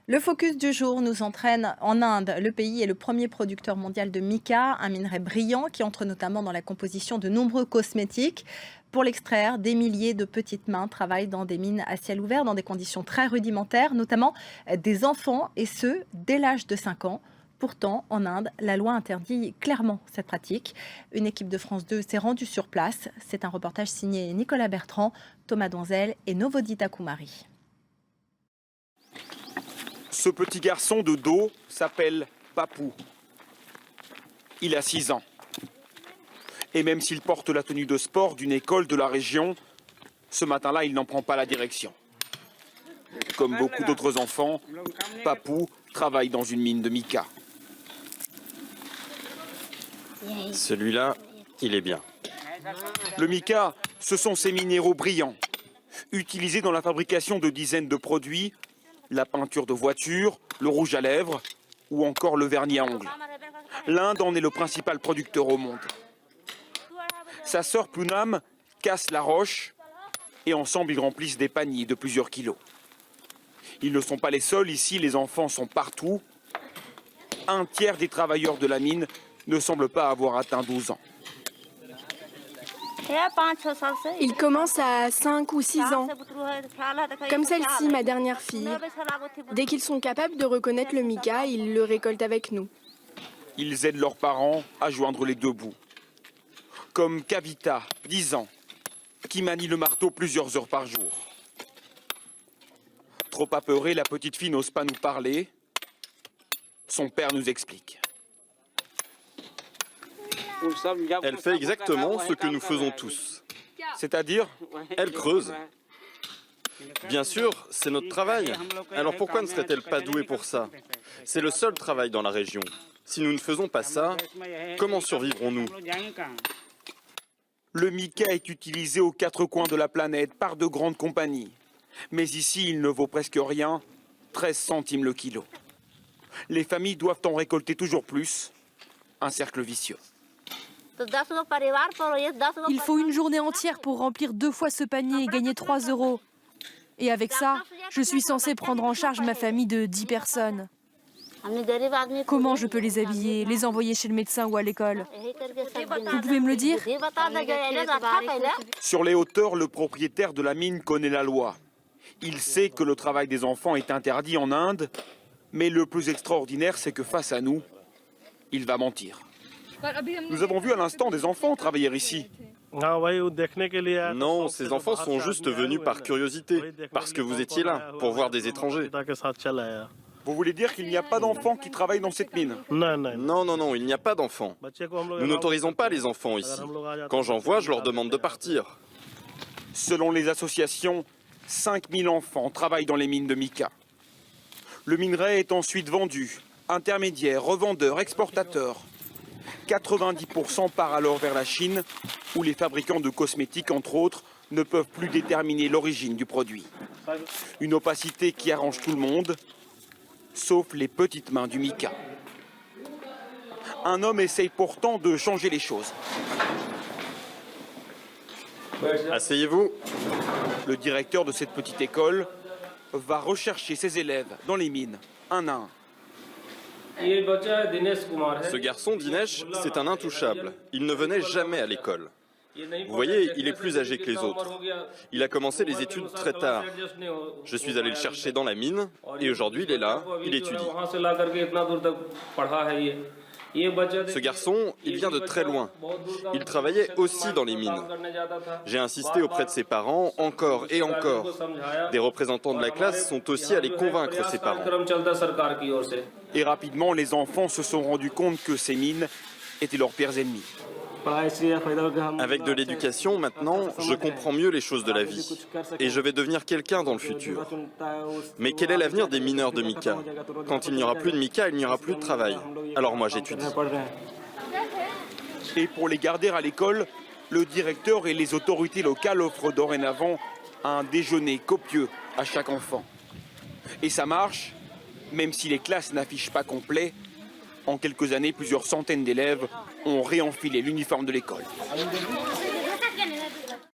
Le focus du jour nous entraîne en Inde. Le pays est le premier producteur mondial de mica, un minerai brillant qui entre notamment dans la composition de nombreux cosmétiques. Pour l'extraire, des milliers de petites mains travaillent dans des mines à ciel ouvert dans des conditions très rudimentaires, notamment des enfants, et ce, dès l'âge de 5 ans. Pourtant, en Inde, la loi interdit clairement cette pratique. Une équipe de France 2 s'est rendue sur place. C'est un reportage signé Nicolas Bertrand, Thomas Donzel et Novodita Kumari. Ce petit garçon de dos s'appelle Papou. Il a 6 ans. Et même s'il porte la tenue de sport d'une école de la région, ce matin-là, il n'en prend pas la direction. Comme beaucoup d'autres enfants, Papou travaille dans une mine de mica. Celui-là, il est bien. Le mica, ce sont ces minéraux brillants, utilisés dans la fabrication de dizaines de produits, la peinture de voiture, le rouge à lèvres ou encore le vernis à ongles. L'Inde en est le principal producteur au monde. Sa sœur Poonam casse la roche et ensemble ils remplissent des paniers de plusieurs kilos. Ils ne sont pas les seuls, ici les enfants sont partout. Un tiers des travailleurs de la mine ne semblent pas avoir atteint 12 ans. Il commence à 5 ou 6 ans, comme celle-ci, ma dernière fille. Dès qu'ils sont capables de reconnaître le mica, ils le récoltent avec nous. Ils aident leurs parents à joindre les deux bouts. Comme Kavita, 10 ans, qui manie le marteau plusieurs heures par jour. Trop apeurée, la petite fille n'ose pas nous parler. Son père nous explique. Elle fait exactement ce que nous faisons tous. C'est-à-dire, Elle creuse. Bien sûr, c'est notre travail. Alors pourquoi ne serait-elle pas douée pour ça? C'est le seul travail dans la région. Si nous ne faisons pas ça, comment survivrons-nous? le mica est utilisé aux 4 coins de la planète par de grandes compagnies. Mais ici, il ne vaut presque rien, 13 centimes le kilo. Les familles doivent en récolter toujours plus, un cercle vicieux. Il faut une journée entière pour remplir 2 fois ce panier et gagner 3 €. Et avec ça, je suis censée prendre en charge ma famille de 10 personnes. Comment je peux les habiller, les envoyer chez le médecin ou à l'école? Vous pouvez me le dire? Sur les hauteurs, le propriétaire de la mine connaît la loi. Il sait que le travail des enfants est interdit en Inde, mais le plus extraordinaire, c'est que face à nous, il va mentir. Nous avons vu à l'instant des enfants travailler ici. Non, ces enfants sont juste venus par curiosité, parce que vous étiez là, pour voir des étrangers. Vous voulez dire qu'il n'y a pas d'enfants qui travaillent dans cette mine? Non, il n'y a pas d'enfants. Nous n'autorisons pas les enfants ici. Quand j'en vois, je leur demande de partir. Selon les associations, 5000 enfants travaillent dans les mines de mica. Le minerai est ensuite vendu, intermédiaires, revendeurs, exportateurs. 90% part alors vers la Chine, où les fabricants de cosmétiques, entre autres, ne peuvent plus déterminer l'origine du produit. Une opacité qui arrange tout le monde, sauf les petites mains du mica. Un homme essaye pourtant de changer les choses. Asseyez-vous. Le directeur de cette petite école va rechercher ses élèves dans les mines, un à un. Ce garçon, Dinesh, c'est un intouchable. Il ne venait jamais à l'école. Vous voyez, il est plus âgé que les autres. Il a commencé les études très tard. Je suis allé le chercher dans la mine et aujourd'hui il est là, il étudie. Ce garçon, il vient de très loin. Il travaillait aussi dans les mines. J'ai insisté auprès de ses parents encore et encore. Des représentants de la classe sont aussi allés convaincre ses parents. Et rapidement, les enfants se sont rendus compte que ces mines étaient leurs pires ennemis. Avec de l'éducation, maintenant, je comprends mieux les choses de la vie. Et je vais devenir quelqu'un dans le futur. Mais quel est l'avenir des mineurs de mica? Quand il n'y aura plus de mica, il n'y aura plus de travail. Alors moi, j'étudie. Et pour les garder à l'école, le directeur et les autorités locales offrent dorénavant un déjeuner copieux à chaque enfant. Et ça marche, même si les classes n'affichent pas complet. En quelques années, plusieurs centaines d'élèves ont réenfilé l'uniforme de l'école.